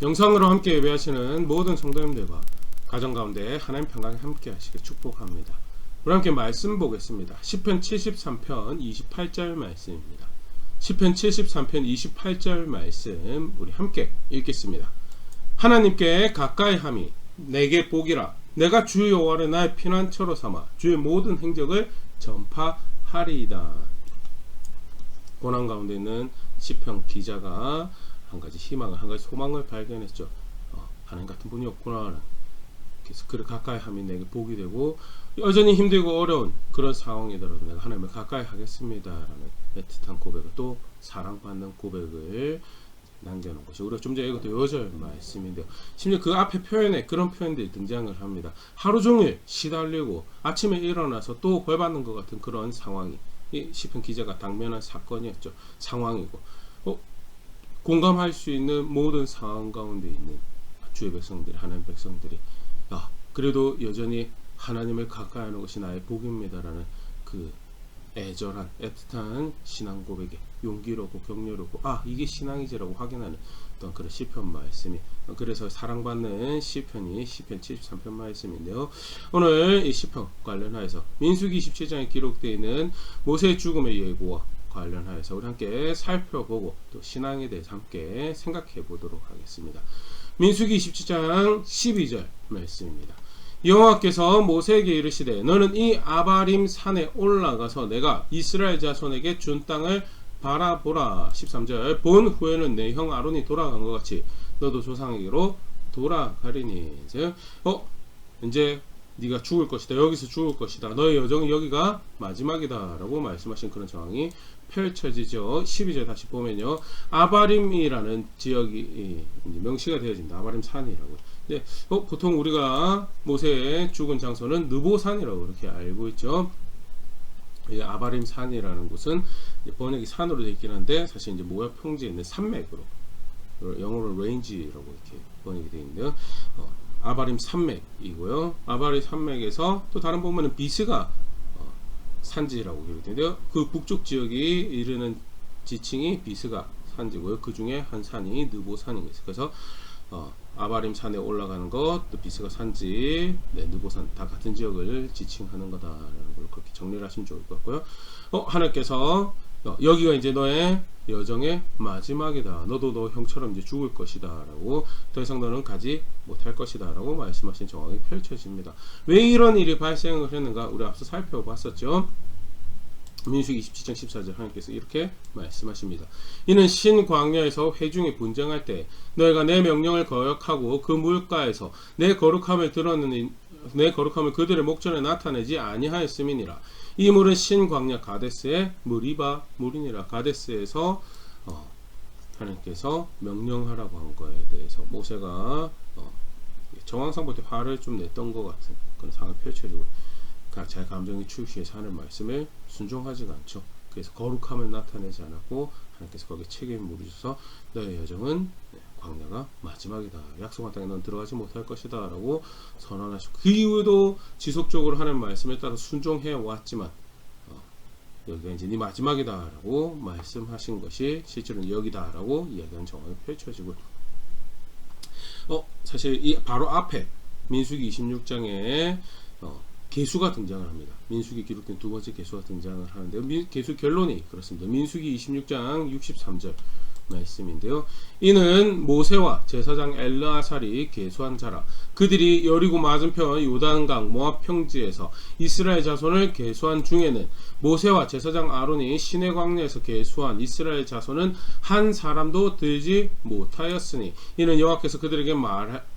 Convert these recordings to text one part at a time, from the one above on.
영상으로 함께 예배하시는 모든 성도님들과 가정 가운데 하나님 평강에 함께 하시길 축복합니다. 우리 함께 말씀 보겠습니다. 시편 73편 28절 말씀입니다. 시편 73편 28절 말씀 우리 함께 읽겠습니다. 하나님께 가까이함이 내게 복이라. 내가 주 여호와를 나의 피난처로 삼아 주의 모든 행적을 전파하리이다. 고난 가운데 있는 시편 기자가 한 가지 희망을, 한 가지 소망을 발견했죠. 하나님 같은 분이 없구나. 그래서 그를 가까이 함이 내게 복이 되고, 여전히 힘들고 어려운 그런 상황이더라도 내가 하나님을 가까이 하겠습니다 라는 애틋한 고백을, 또 사랑받는 고백을 남겨놓은 것이 우리가 좀 전에 읽었던 요절 말씀인데요. 심지어 그 앞에 표현에 그런 표현들이 등장을 합니다. 하루 종일 시달리고 아침에 일어나서 또 벌받는 것 같은 그런 상황이 이 시편 기자가 당면한 사건이었죠. 상황이고, 공감할 수 있는 모든 상황 가운데 있는 주의 백성들이, 하나님 백성들이 그래도 여전히 하나님을 가까이 하는 것이 나의 복입니다라는 그 애절한 애틋한 신앙 고백에 용기롭고 격려롭고 이게 신앙이지라고 확인하는 어떤 그런 시편 말씀이, 그래서 사랑받는 시편이 시편 73편 말씀인데요. 오늘 이 시편 관련하여서 민수기 27장에 기록되어 있는 모세의 죽음의 예고와 관련하여서 우리 함께 살펴보고 또 신앙에 대해서 함께 생각해 보도록 하겠습니다. 민수기 27장 12절 말씀입니다. 여호와께서 모세에게 이르시되 너는 이 아바림 산에 올라가서 내가 이스라엘 자손에게 준 땅을 바라보라. 13절 본 후에는 내 형 아론이 돌아간 것 같이 너도 조상에게로 돌아가리니. 이제 네가 죽을 것이다. 여기서 죽을 것이다. 너의 여정은 여기가 마지막이다 라고 말씀하신 그런 상황이 펼쳐지죠. 12절 다시 보면요, 아바림이라는 지역이 명시가 되어진다. 아바림 산이라고. 보통 우리가 모세의 죽은 장소는 느보산이라고 그렇게 알고 있죠. 아바림 산이라는 곳은 번역이 산으로 되어 있긴 한데 사실 이제 모압 평지에 있는 산맥으로, 영어로 레인지라고 이렇게 번역이 되어 있는데요. 아바림 산맥이고요. 아바림 산맥에서 또 다른 부분은 비스가 산지라고 기록되는데요. 그 북쪽 지역이 이르는 지층이 비스가 산지고요. 그 중에 한 산이 느보산입니다. 그래서 아바림 산에 올라가는 것, 또 비스가 산지, 느보산 다 같은 지역을 지칭하는 거다라는 걸 그렇게 정리를 하시면 좋을 것 같고요. 하나님께서 여기가 이제 너의 여정의 마지막이다. 너도 너 형처럼 이제 죽을 것이다 라고, 더 이상 너는 가지 못할 것이다 라고 말씀하신 정황이 펼쳐집니다. 왜 이런 일이 발생을 했는가 우리 앞서 살펴봤었죠. 민수기 27장 14절 하나님께서 이렇게 말씀하십니다. 이는 신광야에서 회중이 분쟁할 때 너희가 내 명령을 거역하고 그 물가에서 내 거룩함을 드러내는 내 거룩함을 그들의 목전에 나타내지 아니하였음이니라. 이 물은 신광야 가데스의 무리바 물이니라. 가데스에서 하나님께서 명령하라고 한 거에 대해서 모세가 정황상 볼 때 화를 좀 냈던 것 같은 그런 상황을 펼쳐지고, 자기 감정이 추익시해서 하는 말씀을 순종하지가 않죠. 그래서 거룩함을 나타내지 않았고 하나님께서 거기에 책임을 물으셔서 너의 여정은 광야가 마지막이다. 약속한 땅에 넌 들어가지 못할 것이다 라고 선언하시고, 그 이후에도 지속적으로 하는 말씀에 따라 순종해 왔지만 여기가 이제 네 마지막이다 라고 말씀하신 것이 실제로는 여기다 라고 이야기하는 정황이 펼쳐지고, 사실 이 바로 앞에 민수기 26장에 계수가 등장을 합니다. 민수기 기록된 두 번째 계수가 등장을 하는데요. 계수 결론이 그렇습니다. 민수기 26장 63절 말씀인데요. 이는 모세와 제사장 엘르아살이 계수한 자라. 그들이 여리고 맞은편 요단강 모압 평지에서 이스라엘 자손을 계수한 중에는 모세와 제사장 아론이 시내 광야에서 계수한 이스라엘 자손은 한 사람도 들지 못하였으니, 이는 여호와께서 그들에게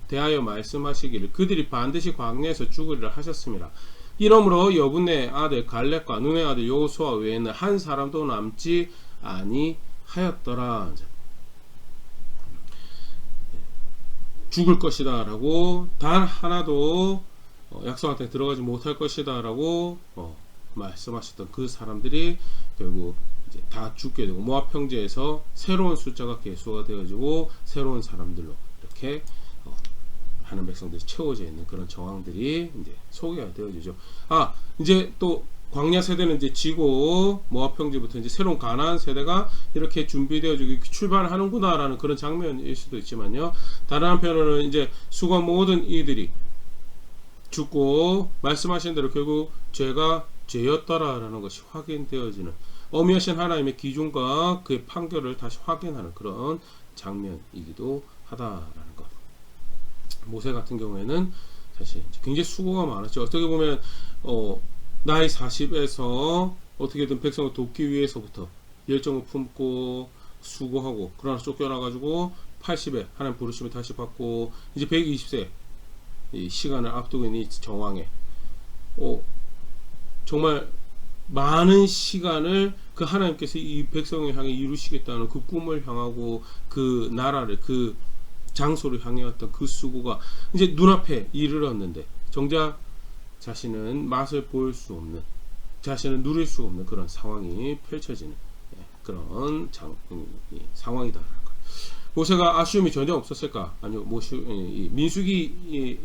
대하여 말씀하시기를 그들이 반드시 광야에서 죽으리라 하셨습니다. 이러므로 여분의 아들 갈렙과 눈의 아들 여호수아 외에는 한 사람도 남지 아니하였더라. 죽을 것이다 라고, 단 하나도 약속한 땅에 들어가지 못할 것이다 라고 말씀하셨던 그 사람들이 결국 이제 다 죽게 되고, 모압 평지에서 새로운 숫자가 계수가 되어지고 새로운 사람들로 이렇게 하는 백성들이 채워져 있는 그런 정황들이 이제 소개가 되어지죠. 이제 또 광야 세대는 이제 지고 모압 평지부터 이제 새로운 가나안 세대가 이렇게 준비되어지고 출발하는구나라는 그런 장면일 수도 있지만요. 다른 한편으로는 이제 수고한 모든 이들이 죽고 말씀하신 대로 결국 죄가 죄였다라는 것이 확인되어지는 어미하신 하나님의 기준과 그의 판결을 다시 확인하는 그런 장면이기도 하다라는 것. 모세 같은 경우에는 사실 굉장히 수고가 많았죠. 어떻게 보면 나이 40에서 어떻게든 백성을 돕기 위해서부터 열정을 품고 수고하고 그러나 쫓겨나가지고 80에 하나님 부르심을 다시 받고 이제 120세 이 시간을 앞두고 있는 이 정황에 정말 많은 시간을 그 하나님께서 이 백성을 향해 이루시겠다는 그 꿈을 향하고 그 나라를 그 장소를 향해 왔던 그 수고가 이제 눈앞에 이르렀는데 정작 자신은 맛을 보일 수 없는 자신은 누릴 수 없는 그런 상황이 펼쳐지는 그런 상황이다라는 것. 모세가 아쉬움이 전혀 없었을까? 아니요. 민수기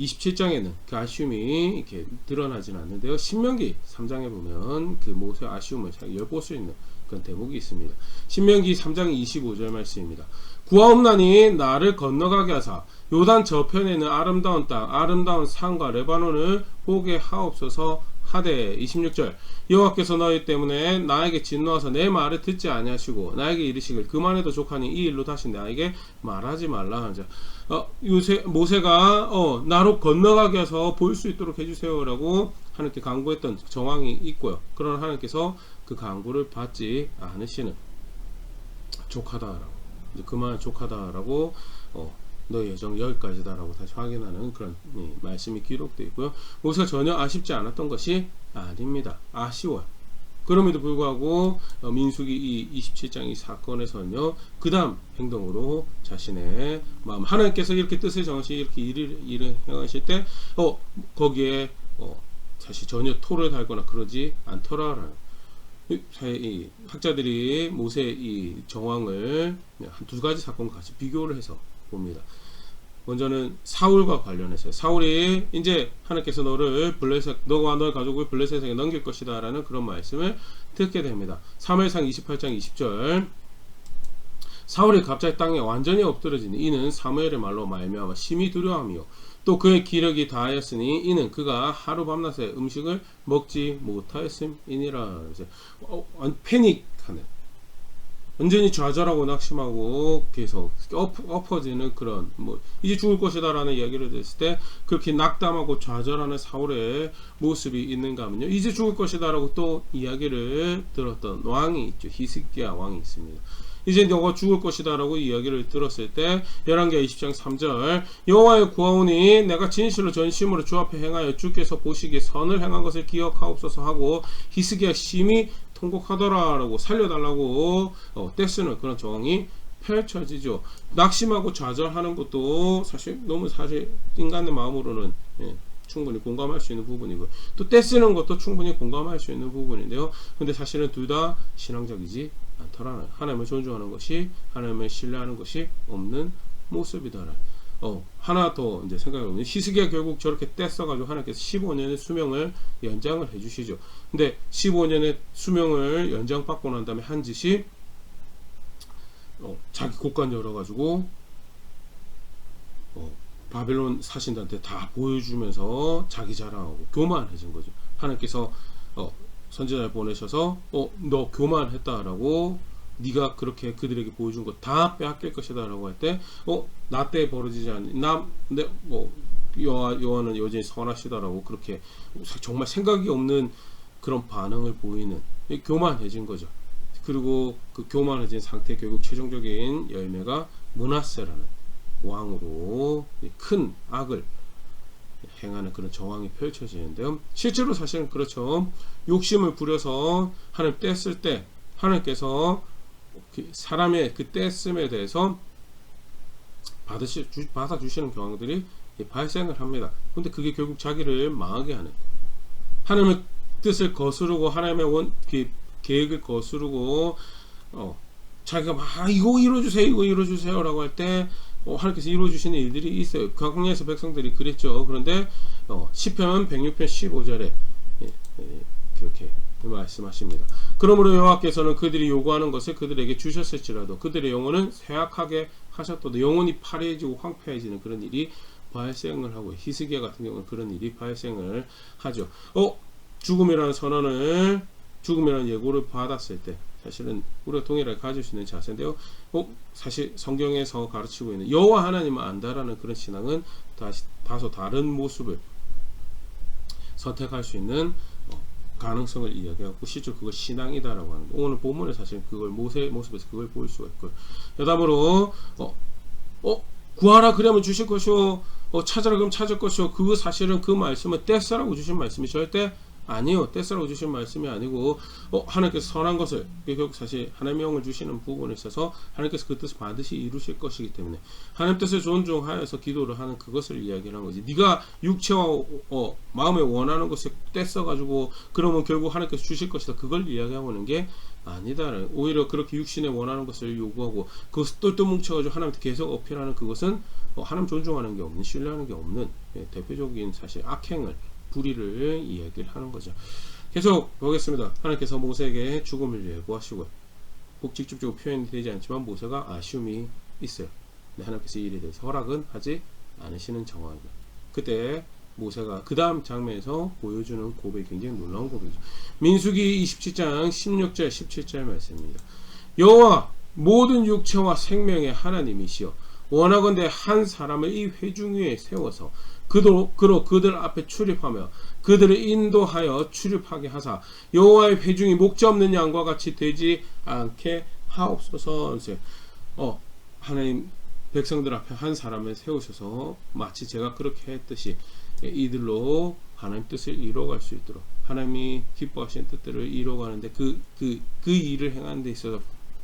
27장에는 그 아쉬움이 이렇게 드러나지는 않는데요. 신명기 3장에 보면 그 모세의 아쉬움을 잘 엿볼 수 있는 그런 대목이 있습니다. 신명기 3장 25절 말씀입니다. 구하옵나니 나를 건너가게 하사 요단 저편에 있는 아름다운 땅 아름다운 산과 레바논을 보게 하옵소서 하되 26절 여호와께서 너희 때문에 나에게 진노하사 내 말을 듣지 아니하시고 나에게 이르시길 그만해도 족하니 이 일로 다시 나에게 말하지 말라 하자. 모세가 나로 건너가게 해서 볼 수 있도록 해주세요라고 하나님께 간구했던 정황이 있고요. 그러나 하나님께서 그 간구를 받지 않으시는 족하다라고 그만 족하다라고 너의 여정 여기까지다라고 다시 확인하는 그런 말씀이 기록되어 있고요. 모세가 전혀 아쉽지 않았던 것이 아닙니다. 아쉬워요. 그럼에도 불구하고 민수기 27장 이 사건에서는요. 그 다음 행동으로 자신의 마음 하나님께서 이렇게 뜻을 정하시 이렇게 일을 행하실 때 거기에 사실 전혀 토를 달거나 그러지 않더라라는 이 학자들이 모세의 이 정황을 한 두 가지 사건과 같이 비교를 해서 봅니다. 먼저는 사울과 관련해서 사울이 이제 하나님께서 너와 너의 가족을 블레셋에게 넘길 것이다 라는 그런 말씀을 듣게 됩니다. 사무엘상 28장 20절 사울이 갑자기 땅에 완전히 엎드러지니 이는 사무엘의 말로 말미암아 심히 두려워하며 또 그의 기력이 다하였으니 이는 그가 하루 밤낮에 음식을 먹지 못하였음이니라. 패닉하는 완전히 좌절하고 낙심하고 계속 엎어지는 그런 이제 죽을 것이다 라는 이야기를 들었을 때 그렇게 낙담하고 좌절하는 사울의 모습이 있는가 하면요 이제 죽을 것이다 라고 또 이야기를 들었던 왕이 있죠. 히스기야 왕이 있습니다. 이제 너가 죽을 것이다 라고 이야기를 들었을 때 열왕기하 20장 3절 여호와의 구하오니 내가 진실로 전심으로 주 앞에 행하여 주께서 보시기에 선을 행한 것을 기억하옵소서 하고 히스기야 심히 통곡하더라라고 살려달라고 떼쓰는 그런 정황이 펼쳐지죠. 낙심하고 좌절하는 것도 사실 인간의 마음으로는 충분히 공감할 수 있는 부분이고 또 떼쓰는 것도 충분히 공감할 수 있는 부분인데요. 근데 사실은 둘 다 신앙적이지 않더라는 하나님을 존중하는 것이 하나님을 신뢰하는 것이 없는 모습이더라. 하나 더 이제 생각해보면 히스기야 결국 저렇게 떼써가지고 하나님께서 15년의 수명을 연장을 해주시죠. 근데 15년의 수명을 연장받고 난 다음에 한 짓이 자기 곳간 열어가지고 바벨론 사신들한테 다 보여주면서 자기 자랑하고 교만해진 거죠. 하나님께서 선지자를 보내셔서 너 교만했다라고 네가 그렇게 그들에게 보여준 거 다 빼앗길 것이다 라고 할 때 나 때 벌어지지 않는 여호와는 여전히 선하시다라고 그렇게 정말 생각이 없는 그런 반응을 보이는 교만해진 거죠. 그리고 그 교만해진 상태 결국 최종적인 열매가 므낫세라는 왕으로 큰 악을 행하는 그런 정황이 펼쳐지는데요. 실제로 사실은 그렇죠. 욕심을 부려서 하나님 떼쓸 때 하나님께서 사람의 그 떼씀에 대해서 받아주시는 경향들이 발생을 합니다. 근데 그게 결국 자기를 망하게 하는 하나님의 뜻을 거스르고 하나님의 계획을 거스르고 자기가 막 이거 이루어주세요 라고 할 때 하나님께서 이루어주시는 일들이 있어요. 광야에서 백성들이 그랬죠. 그런데 시편 106편 15절에 그렇게 말씀하십니다. 그러므로 여호와께서는 그들이 요구하는 것을 그들에게 주셨을지라도 그들의 영혼은 쇠약하게 하셨도다. 영혼이 파래해지고 황폐해지는 그런 일이 발생을 하고, 히스기야 같은 경우는 그런 일이 발생을 하죠. 죽음이라는 선언을, 죽음이라는 예고를 받았을 때 사실은 우리가 동일하게 가질 수 있는 자세인데요. 사실 성경에서 가르치고 있는 여호와 하나님을 안다라는 그런 신앙은 다소 다른 모습을 선택할 수 있는 가능성을 이야기하고, 실제로 그걸 신앙이다라고 하는 거. 오늘 본문에 사실 그걸 모세의 모습에서 그걸 볼 수가 있고, 여담으로 구하라 그러면 주실 것이요, 찾아라 그럼 찾을 것이요, 그 사실은 그 말씀은 떼쓰라고 주신 말씀이 절대 아니요, 떼쓰라고 주신 말씀이 아니고, 하나님께서 선한 것을, 결국 사실 하나님의 영을 주시는 부분에 있어서 하나님께서 그 뜻을 반드시 이루실 것이기 때문에 하나님 뜻을 존중하여서 기도를 하는 그것을 이야기하는 거지. 네가 육체와 마음에 원하는 것을 떼써가지고 그러면 결국 하나님께서 주실 것이다, 그걸 이야기하고 있는 게 아니다. 오히려 그렇게 육신에 원하는 것을 요구하고 그것을 똘똘 뭉쳐가지고 하나님한테 계속 어필하는 그것은 하나님 존중하는 게 없는, 신뢰하는 게 없는 대표적인 사실 악행을, 불의를 이야기를 하는 거죠. 계속 보겠습니다. 하나님께서 모세에게 죽음을 예고하시고, 꼭 직접적으로 표현이 되지 않지만 모세가 아쉬움이 있어요. 근데 하나님께서 이 일에 대해서 허락은 하지 않으시는 정황입니다. 그때 모세가 그 다음 장면에서 보여주는 고백이 굉장히 놀라운 고백이죠. 민수기 27장 16절 17절 말씀입니다. 여호와 모든 육체와 생명의 하나님이시여, 원하건대 한 사람을 이 회중 위에 세워서 그로 그들 앞에 출입하며 그들을 인도하여 출입하게 하사 여호와의 회중이 목자 없는 양과 같이 되지 않게 하옵소서. 하나님 백성들 앞에 한 사람을 세우셔서 마치 제가 그렇게 했듯이 이들로 하나님 뜻을 이루어갈 수 있도록, 하나님이 기뻐하시는 뜻들을 이루어가는데 그 일을 행하는 데 있어서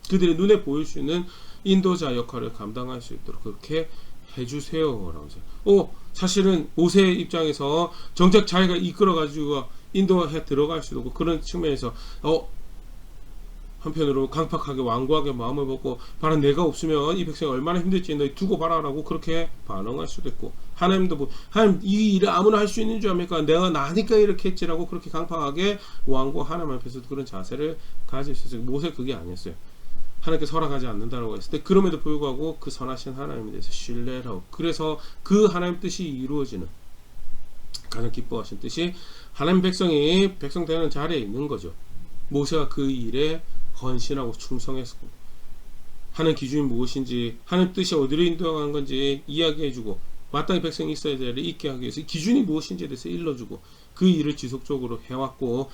그들의 눈에 보일 수 있는 인도자 역할을 감당할 수 있도록 그렇게 해주세요라고 해서, 사실은 모세의 입장에서 정작 자기가 이끌어가지고 인도해 들어갈 수도 없고, 그런 측면에서 한편으로 강팍하게 완고하게 마음을 먹고, 바로 내가 없으면 이 백성이 얼마나 힘들지 너 두고 봐라라고 그렇게 반응할 수도 있고, 하나님도 하나님 이 일을 아무나 할 수 있는 줄 압니까? 내가 나니까 이렇게 했지라고 그렇게 강팍하게 완고 하나님 앞에서도 그런 자세를 가질 수 있어요. 모세 그게 아니었어요. 하나님께서 허락하지 않는다고 했을 때 그럼에도 불구하고 그 선하신 하나님에 대해서 신뢰를 하고, 그래서 그 하나님 뜻이 이루어지는, 가장 기뻐하신 뜻이 하나님 백성이 백성되는 자리에 있는 거죠. 모세가 그 일에 헌신하고 충성했고, 하는 기준이 무엇인지, 하나님 뜻이 어디로 인도하는 건지 이야기해주고, 마땅히 백성이 있어야 될 일을 있게 하기 위해서 기준이 무엇인지에 대해서 일러주고, 그 일을 지속적으로 해왔고,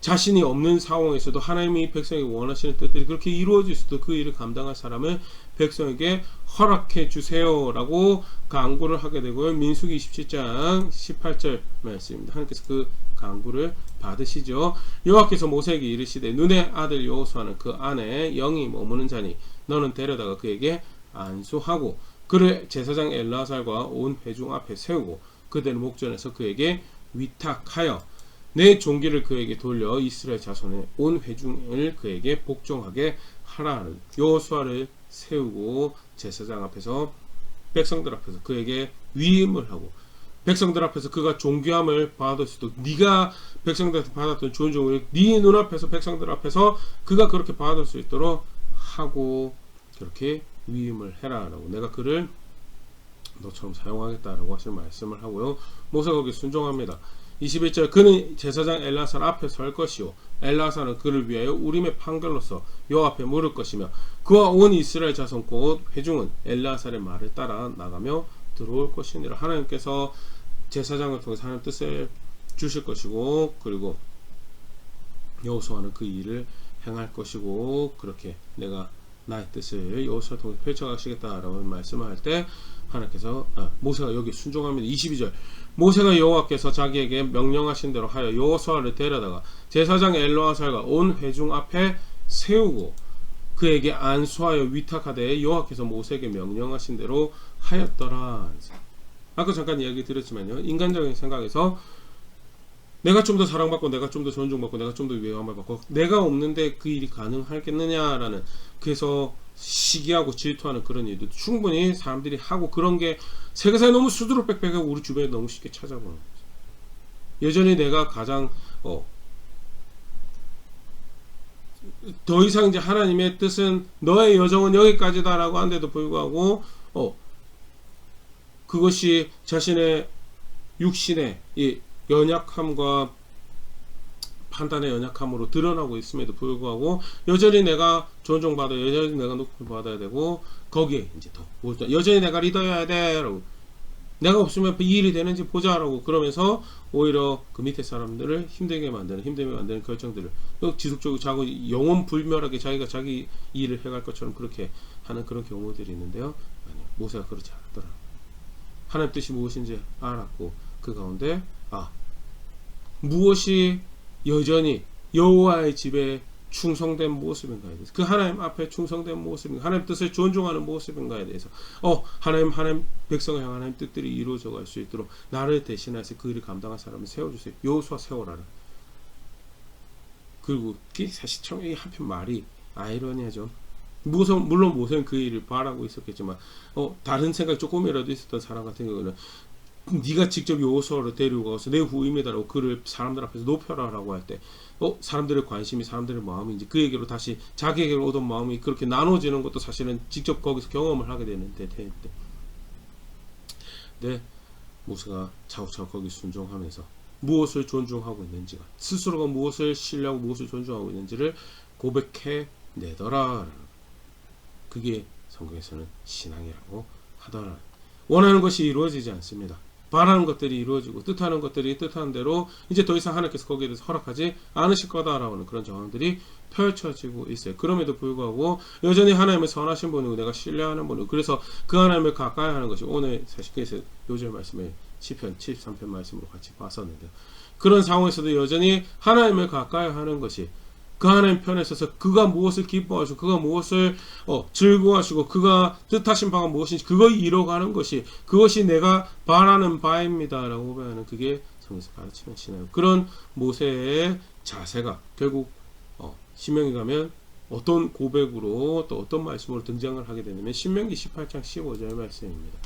자신이 없는 상황에서도 하나님이 백성이 원하시는 뜻들이 그렇게 이루어질 수도 그 일을 감당할 사람을 백성에게 허락해 주세요 라고 간구를 하게 되고요. 민수기 27장 18절 말씀입니다. 하나님께서 그 간구를 받으시죠. 여호와께서 모세에게 이르시되 눈의 아들 여호수아는 그 안에 영이 머무는 자니 너는 데려다가 그에게 안수하고 그를 제사장 엘르아살과 온 회중 앞에 세우고 그들의 목전에서 그에게 위탁하여 내 종기를 그에게 돌려 이스라엘 자손의 온 회중을 그에게 복종하게 하라는, 여호수아를 세우고 제사장 앞에서 백성들 앞에서 그에게 위임을 하고, 백성들 앞에서 그가 존귀함을 받을 수도, 네가 백성들한테 받았던 존중을 네 눈앞에서 백성들 앞에서 그가 그렇게 받을 수 있도록 하고 그렇게 위임을 해라라고, 내가 그를 너처럼 사용하겠다라고 하시는 말씀을 하고요. 모세가 거기 순종합니다. 21절 그는 제사장 엘르아살 앞에 설 것이요 엘르아살은 그를 위하여 우림의 판결로서 여호와 앞에 물을 것이며 그와 온 이스라엘 자손 곧 회중은 엘르아살의 말을 따라 나가며 들어올 것이니라. 하나님께서 제사장을 통해서 하나님 뜻을 주실 것이고, 그리고 여호수아는 그 일을 행할 것이고, 그렇게 내가 나의 뜻을 여호수아를 통해 펼쳐가시겠다라고 말씀을 할 때 하나님께서 모세가 여기 순종합니다. 22절 모세가 여호와께서 자기에게 명령하신 대로 하여 여호수아를 데려다가 제사장 엘르아살과 온 회중 앞에 세우고 그에게 안수하여 위탁하되 여호와께서 모세에게 명령하신 대로 하였더라. 아까 잠깐 이야기 드렸지만요, 인간적인 생각에서 내가 좀 더 사랑받고 내가 좀 더 존중받고 내가 좀 더 위험을 받고 내가 없는데 그 일이 가능하겠느냐라는, 그래서 시기하고 질투하는 그런 일도 충분히 사람들이 하고, 그런 게 세계사에 너무 수두룩 빽빽하고 우리 주변에 너무 쉽게 찾아보는 거죠. 여전히 내가 가장 더 이상 이제 하나님의 뜻은 너의 여정은 여기까지다라고 한데도 불구하고 그것이 자신의 육신의 이 연약함과 판단의 연약함으로 드러나고 있음에도 불구하고 여전히 내가 존중받아, 여전히 내가 높임 받아야 되고, 거기에 이제 더 여전히 내가 리더여야 돼라고, 내가 없으면 이 일이 되는지 보자라고 그러면서 오히려 그 밑에 사람들을 힘들게 만드는 결정들을 지속적으로 자꾸 영원 불멸하게 자기가 자기 일을 해갈 것처럼 그렇게 하는 그런 경우들이 있는데요. 아니요, 모세가 그렇지 않았더라. 하나님 뜻이 무엇인지 알았고, 그 가운데 무엇이 여전히 여호와의 집에 충성된 모습인가에 대해서, 그 하나님 앞에 충성된 모습인가, 하나님 뜻을 존중하는 모습인가에 대해서 하나님 백성을 향한 하나님 뜻들이 이루어져 갈 수 있도록 나를 대신해서 그 일을 감당한 사람을 세워주세요. 여호수아 세워라라. 그리고 사실 참 한편 말이 아이러니하죠. 물론 모세는 그 일을 바라고 있었겠지만 다른 생각 조금이라도 있었던 사람 같은 경우는 네가 직접 여호수아를 데리고 가서 내 후임이다라고 그를 사람들 앞에서 높여라라고 할 때 사람들의 관심이, 사람들의 마음이 이제 그에게로 다시 자기에게로 오던 마음이 그렇게 나눠지는 것도 사실은 직접 거기서 경험을 하게 되는데, 모세가 차곡차곡 거기 순종하면서 무엇을 존중하고 있는지가, 스스로가 무엇을 신뢰하고 무엇을 존중하고 있는지를 고백해 내더라. 그게 성경에서는 신앙이라고 하더라. 원하는 것이 이루어지지 않습니다. 바라는 것들이 이루어지고 뜻하는 것들이 뜻하는 대로 이제 더 이상 하나님께서 거기에 대해서 허락하지 않으실 거다라고 하는 그런 정황들이 펼쳐지고 있어요. 그럼에도 불구하고 여전히 하나님의 선하신 분이고 내가 신뢰하는 분이고, 그래서 그 하나님을 가까이 하는 것이 오늘 사실 그래서 요절 말씀에 시편 73편 말씀으로 같이 봤었는데, 그런 상황에서도 여전히 하나님을 가까이 하는 것이 그 하나님 편에 서서 그가 무엇을 기뻐하시고 그가 무엇을 즐거워하시고 그가 뜻하신 바가 무엇인지 그거 이뤄가는 것이, 그것이 내가 바라는 바입니다 라고 보면 그게 성경에서 가르치는 신앙이에요. 그런 모세의 자세가 결국 신명기 가면 어떤 고백으로 또 어떤 말씀으로 등장을 하게 되냐면 신명기 18장 15절 말씀입니다.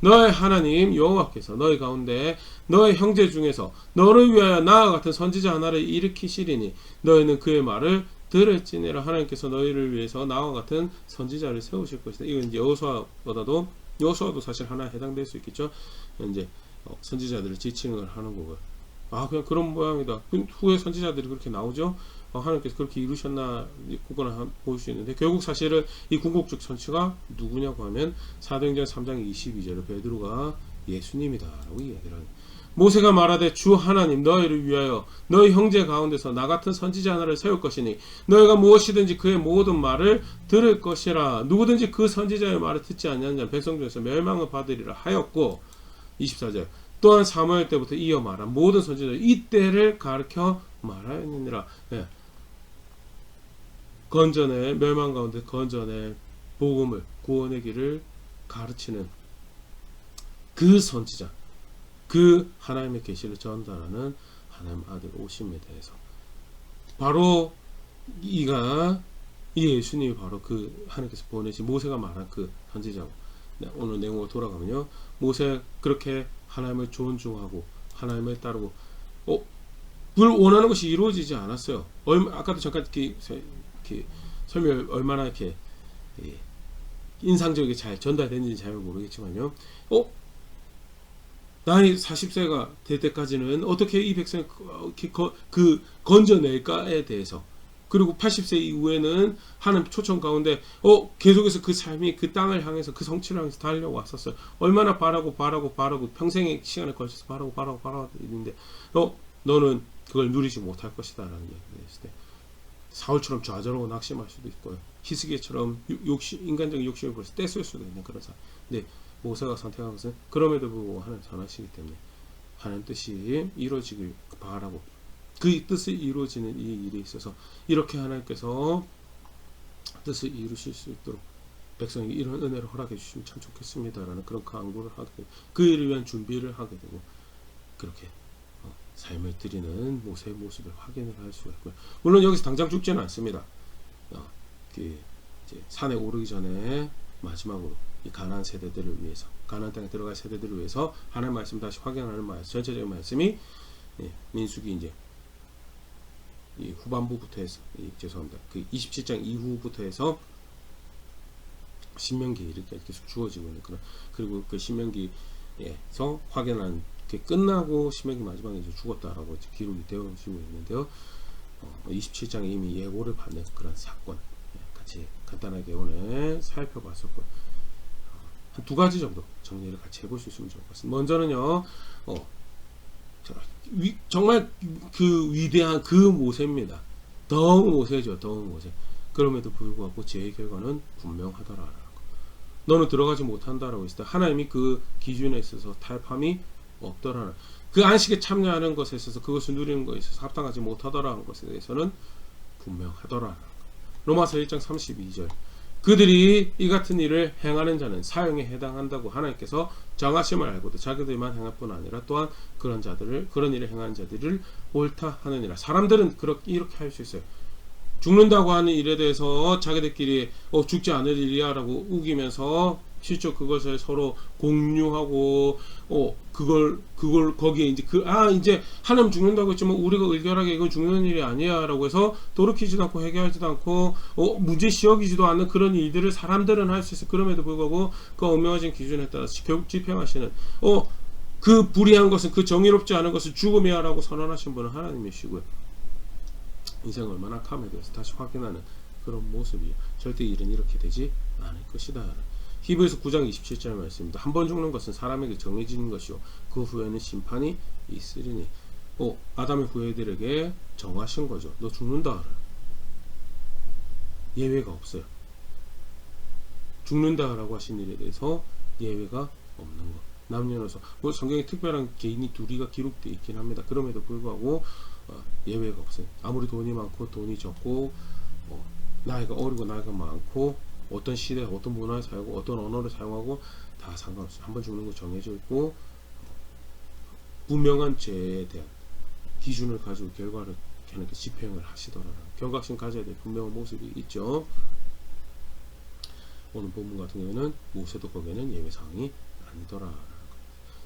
너의 하나님 여호와께서 너희 가운데 너의 형제 중에서 너를 위하여 나와 같은 선지자 하나를 일으키시리니 너희는 그의 말을 들을지니라. 하나님께서 너희를 위해서 나와 같은 선지자를 세우실 것이다. 이건 이제 여호수아도 사실 하나에 해당될 수 있겠죠. 이제 선지자들을 지칭을 하는 거고요. 그냥 그런 모양이다. 후에 선지자들이 그렇게 나오죠. 하나님께서 그렇게 이루셨나 그거나 볼 수 있는데, 결국 사실은 이 궁극적 선지가 누구냐고 하면 사도행전 3장 22절에 베드로가 예수님이다라고 이야기를 하는, 모세가 말하되 주 하나님 너희를 위하여 너희 형제 가운데서 나 같은 선지자 하나를 세울 것이니 너희가 무엇이든지 그의 모든 말을 들을 것이라. 누구든지 그 선지자의 말을 듣지 아니하는 자는 백성 중에서 멸망을 받으리라 하였고, 24절 또한 사무엘 때부터 이어 말한 모든 선지자 이때를 가르쳐 말하였느니라. 건전의 멸망 가운데 건전의 복음을, 구원의 길을 가르치는 그 선지자, 그 하나님의 계시를 전달하는 하나님 아들 오심에 대해서 바로 이 예수님이 바로 그 하나님께서 보내신 모세가 말한 그 선지자고, 오늘 내용으로 돌아가면요, 모세 그렇게 하나님을 존중하고 하나님을 따르고 물 원하는 것이 이루어지지 않았어요. 아까도 잠깐 이렇게 설명 얼마나 이렇게 인상적이게 잘 전달됐는지 잘 모르겠지만요. 나이 40세가 될 때까지는 어떻게 이 백성을 그 건져낼까에 대해서, 그리고 80세 이후에는 하는 초청 가운데 계속해서 그 삶이 그 땅을 향해서 그 성취를 향해서 달려왔었어요. 얼마나 바라고 평생의 시간에 걸쳐서 바라고 있는데 너는 그걸 누리지 못할 것이다 라는 얘기를 했을 때 사울처럼 좌절하고 낙심할 수도 있고요, 히스기야처럼 인간적인 욕심을 벌써 떼쓸 수도 있는 그런 사람. 근데 모세가 선택한 것은 그럼에도 불구하고 하나님 선하시기 때문에 하나님 뜻이 이루어지길 바라고, 그 뜻이 이루어지는 이 일에 있어서 이렇게 하나님께서 뜻을 이루실 수 있도록 백성에게 이런 은혜를 허락해 주시면 참 좋겠습니다라는 그런 간구를 하게 되고, 그 일을 위한 준비를 하게 되고, 그렇게 삶을 드리는 모세의 모습을 확인을 할 수가 있고요. 물론 여기서 당장 죽지는 않습니다. 이제 산에 오르기 전에 마지막으로 이 가나안 세대들을 위해서, 가나안 땅에 들어갈 세대들을 위해서 하나님의 말씀 다시 확인하는 말씀, 전체적인 말씀이 민수기 이제 이 후반부부터 해서 죄송합니다. 그 27장 이후부터 해서 신명기 이렇게 계속 주어지고 있는 그런, 그리고 그 신명기에서 확인한 게 끝나고 신명기 마지막에 이제 죽었다라고 이제 기록이 되어지고 있는데요. 27장에 이미 예고를 받는 그런 사건 같이 간단하게 오늘 살펴봤었고, 한 두 가지 정도 정리를 같이 해볼 수 있으면 좋을 것 같습니다. 먼저는요, 정말 그 위대한 그 모세입니다. 더욱 모세죠. 더욱 모세. 그럼에도 불구하고 제 결과는 분명하더라. 너는 들어가지 못한다라고 했을 때 하나님이 그 기준에 있어서 탈팜이 없더라. 그 안식에 참여하는 것에 있어서 그것을 누리는 것에 있어서 합당하지 못하더라는 것에 대해서는 분명하더라. 로마서 1장 32절. 그들이 이 같은 일을 행하는 자는 사형에 해당한다고 하나님께서 정하심을 알고도 자기들만 행할 뿐 아니라 또한 그런 일을 행하는 자들을 옳다 하느니라. 사람들은 이렇게 할 수 있어요. 죽는다고 하는 일에 대해서 자기들끼리 죽지 않을 일이야 라고 우기면서 실제 그것을 서로 공유하고 그걸 거기에 이제 이제 하나님 죽는다고 했지만 우리가 의결하게 이건 죽는 일이 아니야 라고 해서 돌이키지도 않고 회개하지도 않고 문제시 여기지도 않는 그런 일들을 사람들은 할 수 있어. 그럼에도 불구하고 그 엄명하신 기준에 따라서 결국 집행하시는 그 불의한 것은, 그 정의롭지 않은 것을 죽음이야 라고 선언하신 분은 하나님이시고요. 인생을 얼마나 악함에 대해서 다시 확인하는 그런 모습이에요. 절대 일은 이렇게 되지 않을 것이다. 히브리서 9장 27절 말씀입니다. 한 번 죽는 것은 사람에게 정해지는 것이요 그 후에는 심판이 있으리니. 아담의 후예들에게 정하신 거죠. 너 죽는다. 예외가 없어요. 죽는다라고 하신 일에 대해서 예외가 없는 것. 남녀노소 성경에 특별한 개인이 둘이가 기록되어 있긴 합니다. 그럼에도 불구하고 예외가 없어요. 아무리 돈이 많고 돈이 적고 나이가 어리고 나이가 많고 어떤 시대, 어떤 문화를 사용하고 어떤 언어를 사용하고 다 상관없어요. 한번 죽는 거 정해져 있고 분명한 죄에 대한 기준을 가지고 결과를 하나님께 집행을 하시더라고요. 경각심 가져야 될 분명한 모습이 있죠. 오늘 본문 같은 경우에는 모세도 거기에는 예외사항이 아니더라.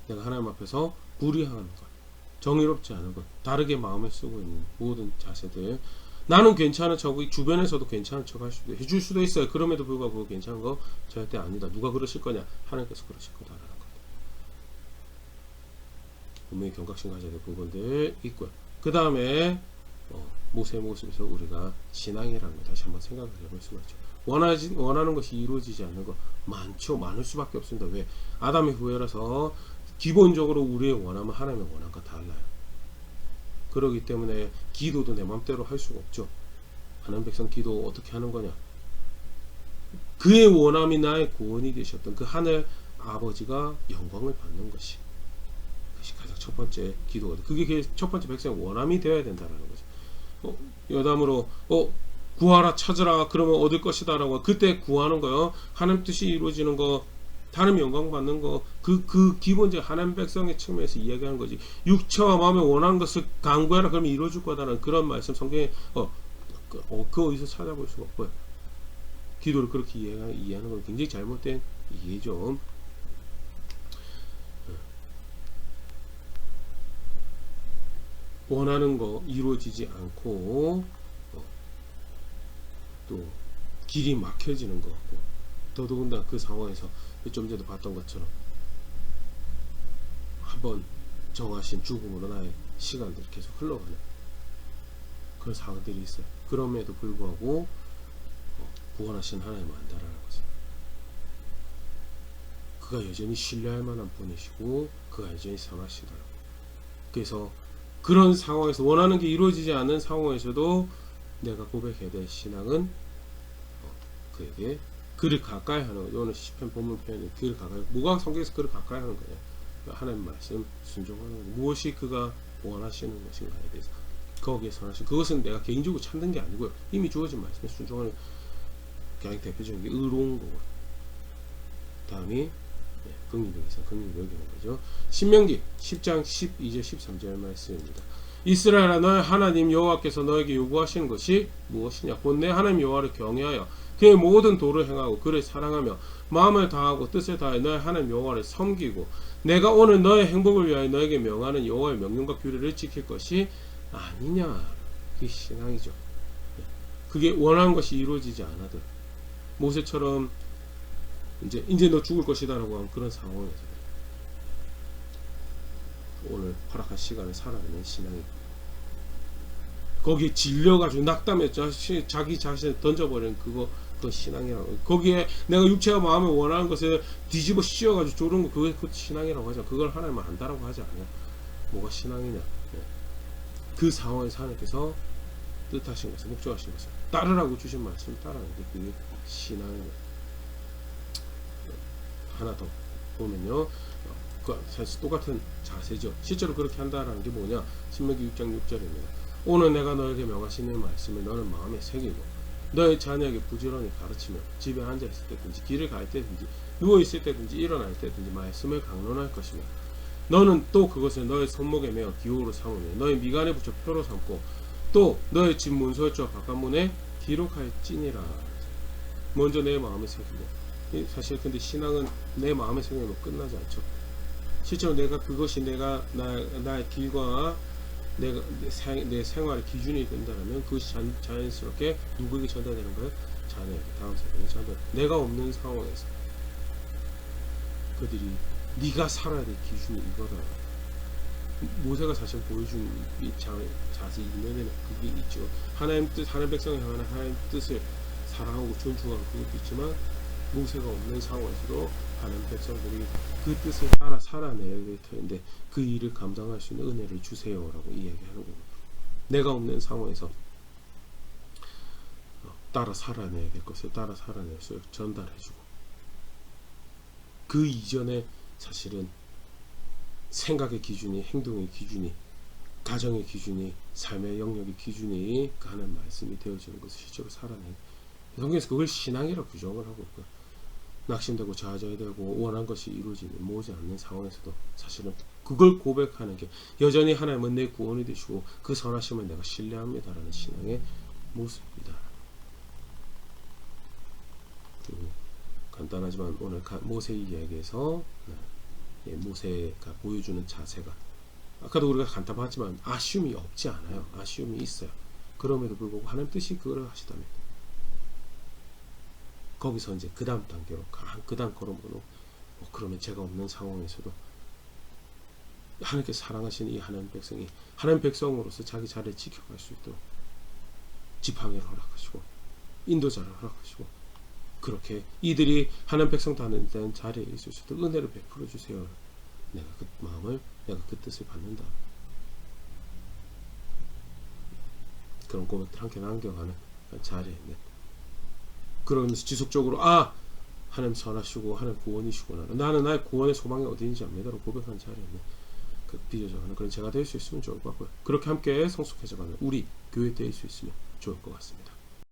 내가 하나님 앞에서 불의한 것, 정의롭지 않은 것, 다르게 마음을 쓰고 있는 모든 자세들, 나는 괜찮은 척, 주변에서도 괜찮은 척 해줄 수도 있어요. 그럼에도 불구하고 그거 괜찮은 거 절대 아니다. 누가 그러실 거냐? 하나님께서 그러실 거다라는 것. 분명히 경각심 가져야 될 부분들 있고요. 그 다음에 모세의 모습에서 우리가 신앙이라는 거 다시 한번 생각을 해볼 수가 있죠. 원하는 것이 이루어지지 않는 거 많죠. 많을 수밖에 없습니다. 왜? 아담의 후예라서 기본적으로 우리의 원함은 하나님의 원함과 달라요. 그렇기 때문에 기도도 내 맘대로 할 수가 없죠. 하나님 백성 기도 어떻게 하는 거냐? 그의 원함이 나의 구원이 되셨던 그 하늘 아버지가 영광을 받는 것이, 그것이 가장 첫 번째 기도거든요. 그게 첫 번째 백성의 원함이 되어야 된다는 거죠. 여담으로 구하라 찾으라 그러면 얻을 것이다 라고 그때 구하는 거요. 하나님 뜻이 이루어지는 거, 하나님 영광 받는 거, 그 기본적 하나님 백성의 측면에서 이야기하는 거지. 육체와 마음에 원하는 것을 간구해라 그러면 이루어질 거다라는 그런 말씀 성경에 그 어디서 찾아볼 수가 없고요. 기도를 그렇게 이해하는 건 굉장히 잘못된 이해죠. 원하는 거 이루어지지 않고 또 길이 막혀지는 거, 더더군다나 그 상황에서 좀 전에도 봤던 것처럼 한번 정하신 죽음으로 나의 시간들이 계속 흘러가는 그런 상황들이 있어요. 그럼에도 불구하고 구원하신 하나님을 안다라는 거죠. 그가 여전히 신뢰할 만한 분이시고 그가 여전히 선하시더라고요. 그래서 그런 상황에서 원하는 게 이루어지지 않는 상황에서도 내가 고백해야 될 신앙은 그에게 그를 가까이 하는 거예요. 오늘 시편 본문 표현이 그를 가까이, 뭐가 성경에서 그를 가까이 하는 거예요? 하나님 말씀 순종하는 거예요. 무엇이 그가 원하시는 것인가에 대해서 거기에 선하신, 그것은 내가 개인적으로 찾는 게 아니고요. 이미 주어진 말씀에 순종하는 가장 대표적인 게 의로운 거고, 다음이 긍휼력에서 긍휼력이라는 거죠. 신명기 10장 12절 13절 말씀입니다. 이스라엘아, 너의 하나님 여호와께서 너에게 요구하시는 것이 무엇이냐? 곧 내 하나님 여호와를 경외하여 그의 모든 도를 행하고 그를 사랑하며 마음을 다하고 뜻을 다해 너의 하나님 여호와를 섬기고 내가 오늘 너의 행복을 위하여 너에게 명하는 여호와의 명령과 규례를 지킬 것이 아니냐. 그게 신앙이죠. 그게 원하는 것이 이루어지지 않아도 모세처럼 이제 너 죽을 것이다라고 하는 그런 상황에서 오늘 허락한 시간을 살아내는 신앙이 거기에 질려가지고 낙담해 자기 자신을 던져버리는 그거 신앙이라고. 거기에 내가 육체와 마음에 원하는 것을 뒤집어 씌워가지고 조른 거 그거 신앙이라고 하죠. 그걸 하나님은 안다라고 하지 않아요. 뭐가 신앙이냐? 그 상황에서 하나님께서 뜻하신 것을 목적하신 것을 따르라고 주신 말씀을 따르는 게 그게 신앙입니다. 하나 더 보면요, 사실 똑같은 자세죠. 실제로 그렇게 한다라는 게 뭐냐? 신명기 6장 6절입니다. 오늘 내가 너에게 명하시는 말씀을 너는 마음에 새기고 너의 자녀에게 부지런히 가르치며 집에 앉아 있을 때든지 길을 갈 때든지 누워 있을 때든지 일어날 때든지 말씀을 강론할 것이며 너는 또 그것을 너의 손목에 메어 기호로 삼으며 너의 미간에 붙여 표로 삼고 또 너의 집 문설주와 바깥문에 기록할지니라. 먼저 내 마음에 새기고, 사실 근데 신앙은 내 마음에 새기면 끝나지 않죠. 실제로 내가 그것이 내가 나의 길과 내 생활의 기준이 된다면 그것이 자연스럽게 누구에게 전달되는 거예요? 자녀에게, 다음 세대에 전달. 내가 없는 상황에서 그들이 네가 살아야 될 기준이 이거다. 모세가 사실 보여준 이 자세 이면에는 그게 있죠. 하나님 뜻, 하나님 백성을 향하는 하나님 뜻을 사랑하고 존중하는 그것도 있지만 모세가 없는 상황에서도 하나님 백성들이 그 뜻을 따라 살아내야 될 터인데 그 일을 감당할 수 있는 은혜를 주세요라고 이야기하는 거고, 내가 없는 상황에서 따라 살아내야 될 것을 따라 살아내서 전달해주고, 그 이전에 사실은 생각의 기준이, 행동의 기준이, 가정의 기준이, 삶의 영역의 기준이 하는 말씀이 되어지는 것을 실제로 살아내는, 성경에서 그걸 신앙이라고 규정을 하고 있고요. 낙심되고 좌절되고 원한 것이 이루어지지 모지 않는 상황에서도 사실은 그걸 고백하는 게 여전히 하나님은 내 구원이 되시고 그 선하심을 내가 신뢰합니다라는 신앙의 모습입니다. 그리고 간단하지만 오늘 모세 이야기에서 모세가 보여주는 자세가 아까도 우리가 간단히 봤지만 아쉬움이 없지 않아요. 아쉬움이 있어요. 그럼에도 불구하고 하나님 뜻이 그걸 하시다면 거기서 이제 그 다음 단계로 그 다음 걸음으로 그러면 제가 없는 상황에서도 하나님께서 사랑하시는 이 하나님 백성이 하나님 백성으로서 자기 자리를 지켜갈 수 있도록 지팡이를 허락하시고 인도자를 허락하시고 그렇게 이들이 하나님 백성 다는 자리에 있을 수 있도록 은혜를 베풀어 주세요. 내가 그 마음을, 내가 그 뜻을 받는다. 그런 고백들 함께 남겨가는 자리에 있는, 그러면서 지속적으로 하나님 선하시고 하나님 구원이시구나, 나는 나의 구원의 소망이 어디인지 압니다로 고백하는 자리에 있는 그 빚어져가는 그런 제가 될 수 있으면 좋을 것 같고요. 그렇게 함께 성숙해져가는 우리 교회 될 수 있으면 좋을 것 같습니다.